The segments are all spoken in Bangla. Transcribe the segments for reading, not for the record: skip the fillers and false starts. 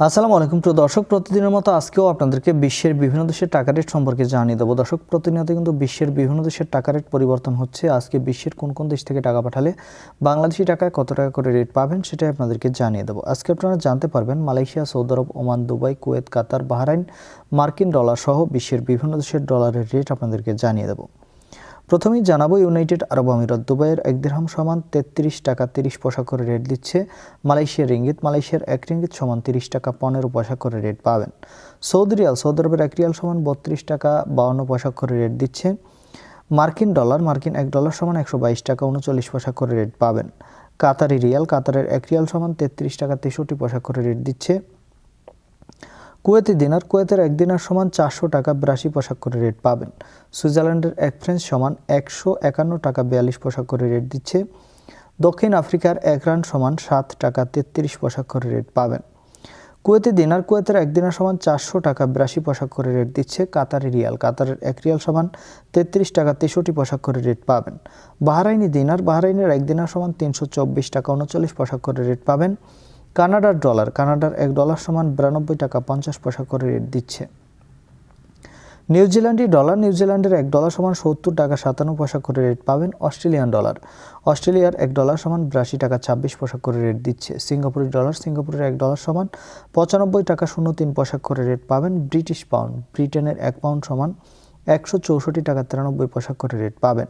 আসসালামু আলাইকুম প্রিয় দর্শক, প্রতিদিনের মতো আজকেও আপনাদেরকে বিশ্বের বিভিন্ন দেশের টাকা রেট সম্পর্কে জানিয়ে দেবো। দর্শক, প্রতিনিয়ত কিন্তু বিশ্বের বিভিন্ন দেশের টাকা রেট পরিবর্তন হচ্ছে। আজকে বিশ্বের কোন কোন দেশ থেকে টাকা পাঠালে বাংলাদেশি টাকায় কত টাকা করে রেট পাবেন সেটাই আপনাদেরকে জানিয়ে দেবো। আজকে আপনারা জানতে পারবেন মালয়েশিয়া, সৌদি আরব, ওমান, দুবাই, কুয়েত, কাতার, বাহরাইন, মার্কিন ডলার সহ বিশ্বের বিভিন্ন দেশের ডলারের রেট আপনাদেরকে জানিয়ে দেবো। প্রথমেই জানাবো ইউনাইটেড আরব আমিরাত। দুবাইয়ের 1 দিরহাম সমান 33 টাকা 30 পয়সা করে রেট দিচ্ছে মালয়েশিয়ার রিঙ্গিত। মালয়েশিয়ার 1 রিঙ্গিত সমান 30 টাকা 15 পয়সা করে রেট পাবেন। সৌদি রিয়াল, সৌদি আরবের 1 রিয়াল সমান 32 টাকা 52 পয়সা করে রেট দিচ্ছে। মার্কিন ডলার, মার্কিন 1 ডলার সমান 122 টাকা 39 পয়সা করে রেট পাবেন। কাতারি রিয়াল, কাতারের 1 রিয়াল সমান 33 টাকা 63 পয়সা করে রেট দিচ্ছে। কুয়েতি দিনার, কুয়েতের 1 দিনার সমান 400 টাকা 82 পয়সা করে রেট পাবেন। সুইজারল্যান্ডের 1 ফ্রেঞ্চ সমান 151 টাকা 42 পয়সা করে রেট দিচ্ছে। দক্ষিণ আফ্রিকার 1 রান সমান 7 টাকা 33 পয়সা করে রেট পাবেন। কুয়েতি দিনার, কুয়েতের 1 দিনার সমান 400 টাকা 82 পয়সা করে রেট দিচ্ছে। কাতারি রিয়াল, কাতারের 1 রিয়াল সমান 33 টাকা 63 পয়সা করে রেট পাবেন। বাহরাইনি দিনার, বাহরাইনের 1 দিনার সমান 324 টাকা 39 পয়সা করে রেট পাবেন। কানাডার ডলার, কানাডার 1 ডলার সমান 92 টাকা 50 পয়সা করে রেট দিচ্ছে। নিউজিল্যান্ডি ডলার, নিউজিল্যান্ডের 1 ডলার সমান 70 টাকা 57 পয়সা করে রেট পাবেন। অস্ট্রেলিয়ান ডলার, অস্ট্রেলিয়ার 1 ডলার সমান 82 টাকা 26 পয়সা করে রেট দিচ্ছে। সিঙ্গাপুরি ডলার, সিঙ্গাপুরের 1 ডলার সমান 95 টাকা 03 পয়সা করে রেট পাবেন। ব্রিটিশ পাউন্ড, ব্রিটেনের 1 পাউন্ড সমান 164 টাকা 93 পয়সা করে রেট পাবেন।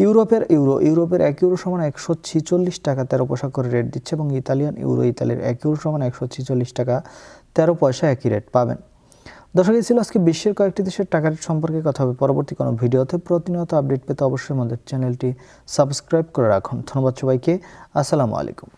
ইউরোপের ইউরো, ইউরোপের 1 ইউরো সমান 146 টাকা 13 পয়সা করে রেট দিচ্ছে এবং ইতালিয়ান ইউরো, ইতালির 1 ইউরো সমান 146 টাকা 13 পয়সা একই রেট পাবেন। দর্শক, এই ছিল আজকে বিশ্বের কয়েকটি দেশের টাকা রেট সম্পর্কে কথা হবে পরবর্তী কোনো ভিডিওতে। প্রতিনিয়ত আপডেট পেতে অবশ্যই আমাদের চ্যানেলটি সাবস্ক্রাইব করে রাখুন। ধন্যবাদ সবাইকে। আসসালামু আলাইকুম।